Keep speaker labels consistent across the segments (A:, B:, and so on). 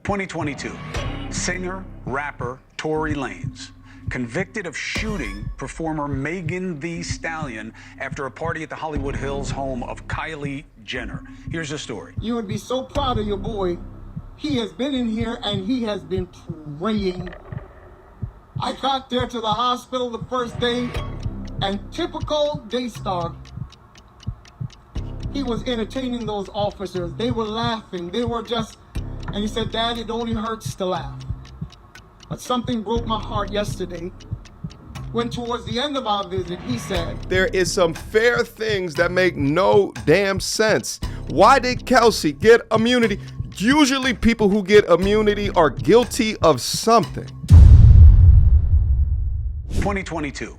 A: 2022, singer, rapper Tory Lanez, convicted of shooting performer Megan Thee Stallion after a party at the Hollywood Hills home of Kylie Jenner. Here's the story.
B: You would be so proud of your boy. He has been in here and he has been praying. I got there to the hospital the first day, and typical Daystar, he was entertaining those officers. They were laughing. They were just, and he said, "Dad, it only hurts to laugh." But something broke my heart yesterday when towards the end of our visit, he said,
C: "There is some fair things that make no damn sense. Why did Kelsey get immunity?" Usually people who get immunity are guilty of something.
A: 2022,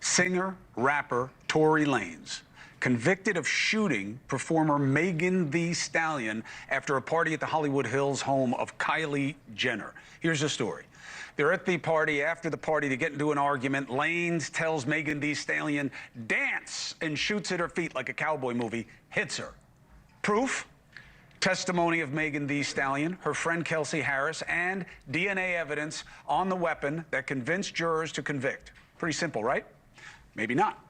A: singer, rapper Tory Lanez, convicted of shooting performer Megan Thee Stallion after a party at the Hollywood Hills home of Kylie Jenner. Here's the story. They're at the party. After the party, they get into an argument. Lanez tells Megan Thee Stallion, "Dance," and shoots at her feet like a cowboy movie, hits her. Proof? Testimony of Megan Thee Stallion, her friend Kelsey Harris, and DNA evidence on the weapon that convinced jurors to convict. Pretty simple, right? Maybe not.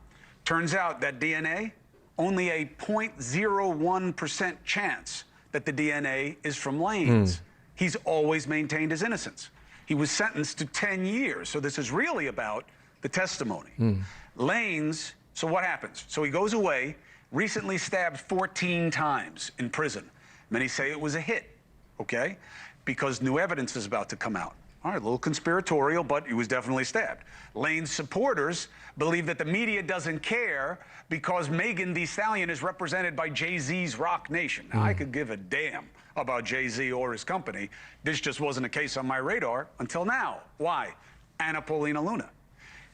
A: Turns out that DNA, only a 0.01% chance that the DNA is from Lanez. He's always maintained his innocence. He was sentenced to 10 years, so this is really about the testimony. Lanez, so what happens? So he goes away, recently stabbed 14 times in prison. Many say it was a hit, okay? Because new evidence is about to come out. All right, a little conspiratorial, but he was definitely stabbed. Lanez supporters believe that the media doesn't care because Megan Thee Stallion is represented by Jay-Z's Rock Nation. Now, I could give a damn about Jay-Z or his company. This just wasn't a case on my radar until now. Why? Anna Paulina Luna.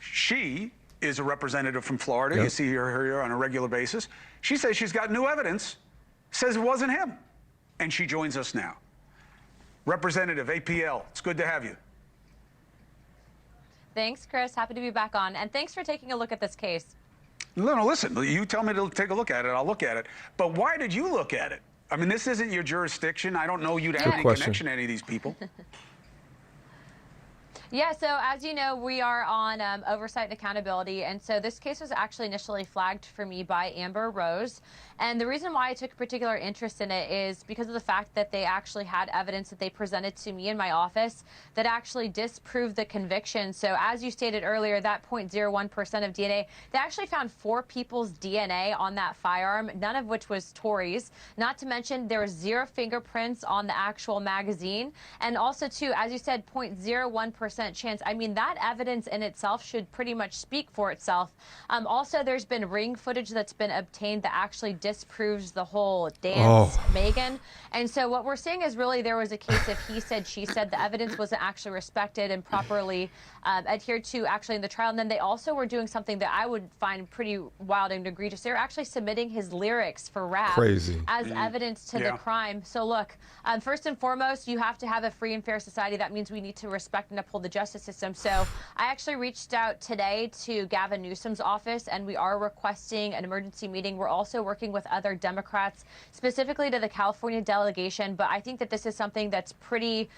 A: She is a representative from Florida. You see her here on a regular basis. She says she's got new evidence, says it wasn't him. And she joins us now. Representative APL, it's good to have you.
D: Thanks, Chris. Happy to be back on. And thanks for taking a look at this case.
A: No, listen, you tell me to take a look at it, I'll look at it. But why did you look at it? I mean, this isn't your jurisdiction. I don't know you to have any connection to any of these people.
D: Yeah, so as you know, we are on oversight and accountability, and so this case was actually initially flagged for me by Amber Rose. And the reason why I took a particular interest in it is because of the fact that they actually had evidence that they presented to me in my office that actually disproved the conviction. So as you stated earlier, that 0.01% of DNA, they actually found 4 people's DNA on that firearm, none of which was Tory's. Not to mention there was 0 fingerprints on the actual magazine. And also, too, as you said, 0.01% chance. I mean, that evidence in itself should pretty much speak for itself. Also, there's been ring footage that's been obtained that actually disproves the whole dance, Megan. And so what we're seeing is really there was a case of he said, she said. The evidence wasn't actually respected and properly adhered to actually in the trial. And then they also were doing something that I would find pretty wild and egregious. They were actually submitting his lyrics for rap as evidence to the crime. So look, first and foremost, you have to have a free and fair society. That means we need to respect and uphold the justice system. So I actually reached out today to Gavin Newsom's office, and we are requesting an emergency meeting. We're also working with other Democrats, specifically to the California delegation. But I think that this is something that's pretty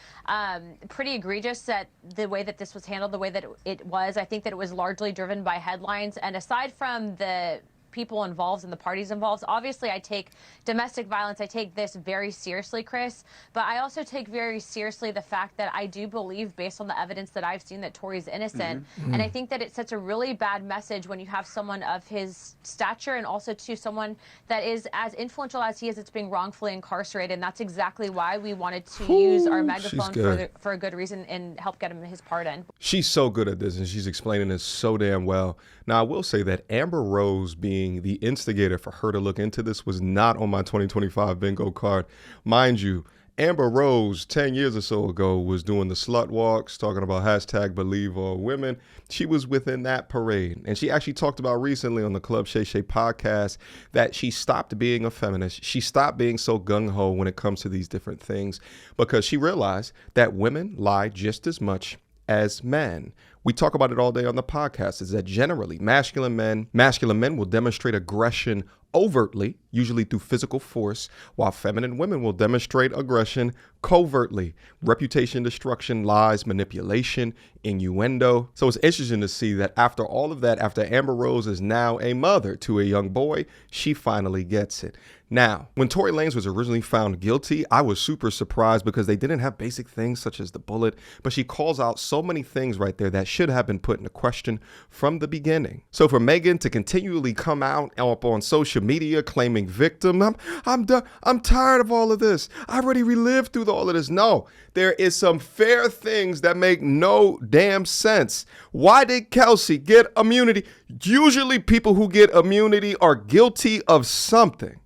D: egregious, that the way that this was handled, the way that it was. I think that it was largely driven by headlines. And aside from the people involved and the parties involved, obviously I take domestic violence, I take this very seriously, Chris, but I also take very seriously the fact that I do believe, based on the evidence that I've seen, that Tory's innocent. And I think that it sets a really bad message when you have someone of his stature, and also to someone that is as influential as he is, that's being wrongfully incarcerated. And that's exactly why we wanted to use our megaphone for a good reason and help get him his pardon.
C: She's so good at this, and she's explaining this so damn well. Now, I will say that Amber Rose being the instigator for her to look into this was not on my 2025 bingo card. Mind you, Amber Rose 10 years or so ago was doing the slut walks, talking about #BelieveAllWomen. She was within that parade. And she actually talked about recently on the Club Shay Shay podcast that she stopped being a feminist. She stopped being so gung-ho when it comes to these different things because she realized that women lie just as much as men. We talk about it all day on the podcast, is that generally masculine men will demonstrate aggression overtly, usually through physical force, while feminine women will demonstrate aggression covertly, reputation destruction, lies, manipulation, innuendo. So it's interesting to see that after all of that, after Amber Rose is now a mother to a young boy, she finally gets it. Now, when Tory Lanez was originally found guilty, I was super surprised because they didn't have basic things such as the bullet, but she calls out so many things right there that should have been put into question from the beginning. So for Megan to continually come out up on social media claiming victim, I'm done. I'm tired of all of this. I already relived through all of this. No, there is some fair things that make no damn sense. Why did Kelsey get immunity? Usually people who get immunity are guilty of something.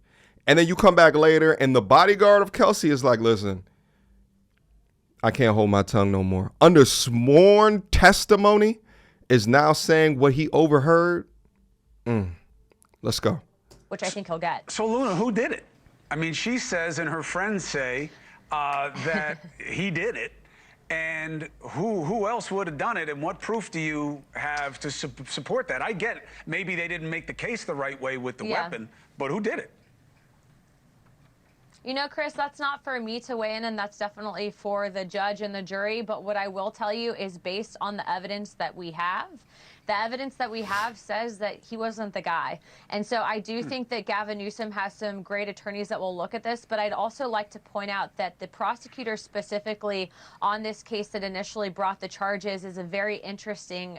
C: And then you come back later and the bodyguard of Kelsey is like, listen, I can't hold my tongue no more. Under sworn testimony is now saying what he overheard. Let's go.
D: Which I think he'll get.
A: So, Luna, who did it? I mean, she says and her friends say that he did it. And who else would have done it? And what proof do you have to support that? I get it. Maybe they didn't make the case the right way with the weapon, but who did it?
D: You know, Chris, that's not for me to weigh in, and that's definitely for the judge and the jury. But what I will tell you is based on the evidence that we have, the evidence that we have says that he wasn't the guy. And so I do think that Gavin Newsom has some great attorneys that will look at this. But I'd also like to point out that the prosecutor specifically on this case that initially brought the charges is a very interesting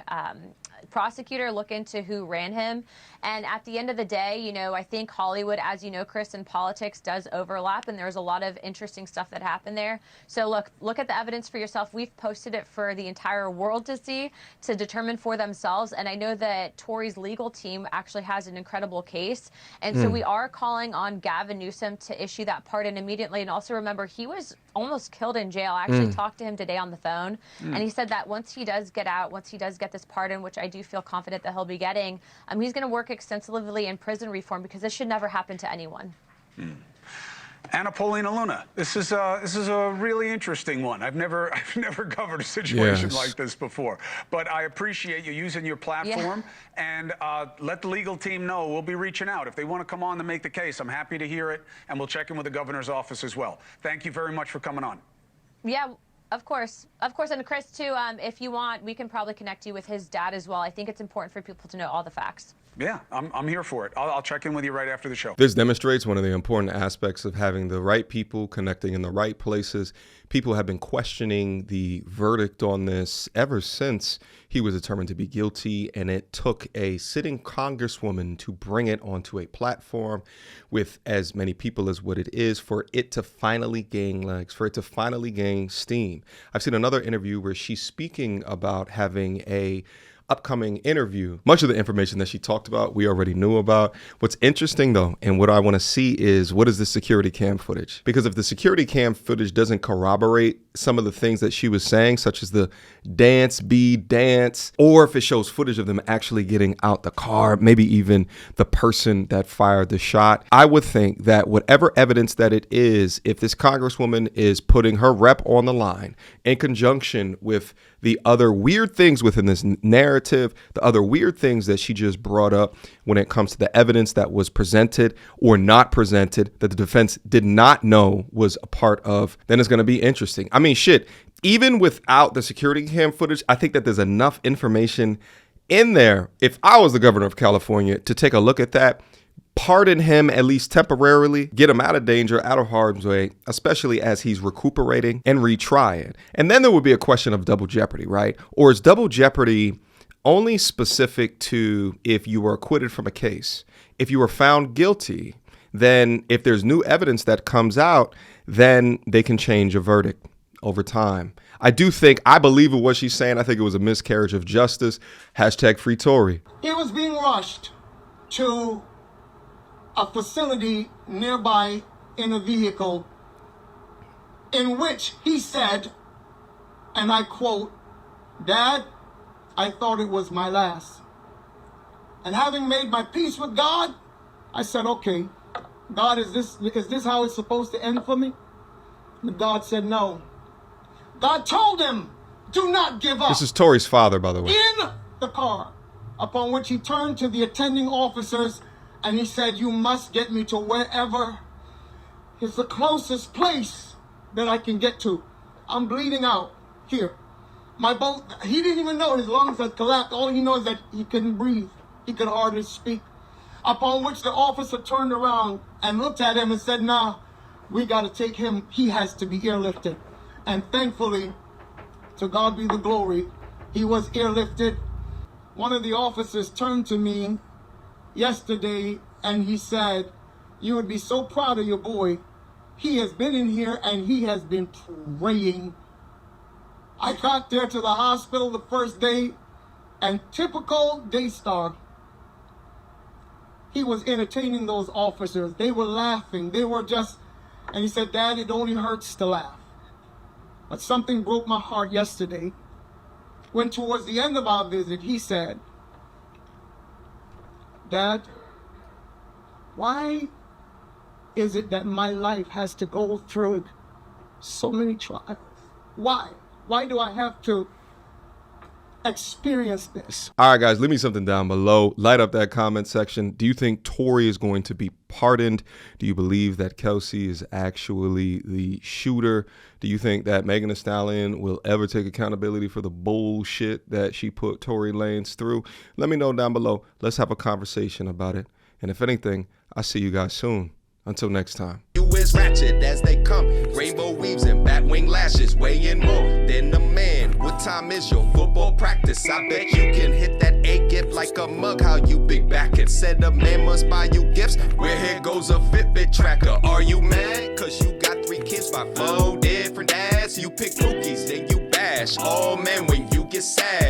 D: prosecutor. Look into who ran him. And at the end of the day, you know, I think Hollywood, as you know, Chris, in politics does overlap. And there's a lot of interesting stuff that happened there. So look at the evidence for yourself. We've posted it for the entire world to see, to determine for themselves. And I know that Tory's legal team actually has an incredible case. And so we are calling on Gavin Newsom to issue that pardon immediately. And also remember, he was almost killed in jail. I actually talked to him today on the phone. And he said that once he does get out, once he does get this pardon, which I do feel confident that he'll be getting, he's going to work extensively in prison reform because this should never happen to anyone.
A: Anna Paulina Luna, this is a really interesting one. I've never covered a situation like this before, but I appreciate you using your platform and let the legal team know. We'll be reaching out if they want to come on to make the case. I'm happy to hear it, and we'll check in with the governor's office as well. Thank you very much for coming on. Yeah. Of course. And Chris, too, if you want, we can probably connect you with his dad as well. I think it's important for people to know all the facts. Yeah, I'm here for it. I'll check in with you right after the show.
C: This demonstrates one of the important aspects of having the right people connecting in the right places. People have been questioning the verdict on this ever since he was determined to be guilty, and it took a sitting congresswoman to bring it onto a platform with as many people as what it is for it to finally gain legs, for it to finally gain steam. I've seen another interview where she's speaking about having a upcoming interview. Much of the information that she talked about, we already knew about. What's interesting, though, and what I want to see is what is the security cam footage? Because if the security cam footage doesn't corroborate some of the things that she was saying, such as the dance, or if it shows footage of them actually getting out the car, maybe even the person that fired the shot, I would think that whatever evidence that it is, if this congresswoman is putting her rep on the line in conjunction with the other weird things within this narrative, the other weird things that she just brought up when it comes to the evidence that was presented or not presented that the defense did not know was a part of, then it's going to be interesting. I mean, shit, even without the security cam footage, I think that there's enough information in there, if I was the governor of California, to take a look at that, pardon him at least temporarily, get him out of danger, out of harm's way, especially as he's recuperating, and retry it. And then there would be a question of double jeopardy, right? Or is double jeopardy only specific to if you were acquitted from a case? If you were found guilty, then if there's new evidence that comes out, then they can change a verdict over time. I believe in what she's saying. I think it was a miscarriage of justice. Hashtag free Tory.
B: He was being rushed to a facility nearby in a vehicle in which he said, and I quote, "Dad, I thought it was my last. And having made my peace with God, I said, okay, God, is this how it's supposed to end for me?" And God said no. God told him, Do not give up.
C: This is Tory's father, by the way.
B: In the car, upon which he turned to the attending officers and he said, you must get me to wherever is the closest place that I can get to. I'm bleeding out here. My boat, he didn't even know his lungs had collapsed. All he knows is that he couldn't breathe. He could hardly speak. Upon which the officer turned around and looked at him and said, nah, we got to take him. He has to be airlifted. And thankfully, to God be the glory, he was airlifted. One of the officers turned to me yesterday and he said, you would be so proud of your boy. He has been in here and he has been praying. I got there to the hospital the first day and typical Daystar, he was entertaining those officers. They were laughing. They were just, and he said, Dad, it only hurts to laugh. But something broke my heart yesterday when towards the end of our visit, he said, Dad, why is it that my life has to go through so many trials? Why? Why do I have to experience this?
C: All right, guys, leave me something down below. Light up that comment section. Do you think Tory is going to be pardoned? Do you believe that Kelsey is actually the shooter? Do you think that Megan Thee Stallion will ever take accountability for the bullshit that she put Tory Lanez through? Let me know down below. Let's have a conversation about it. And if anything, I'll see you guys soon. Until next time.
E: You is ratchet as they come. Rainbow weaves and batwing lashes, weighing more than a man. What time is your football practice? I bet you can hit that A-gift like a mug. How you big back it? Said a man must buy you gifts. Where here goes a Fitbit tracker. Are you mad? Cause you got 3 kids by 4 different dads. You pick cookies, then you bash. Oh man, when you get sad.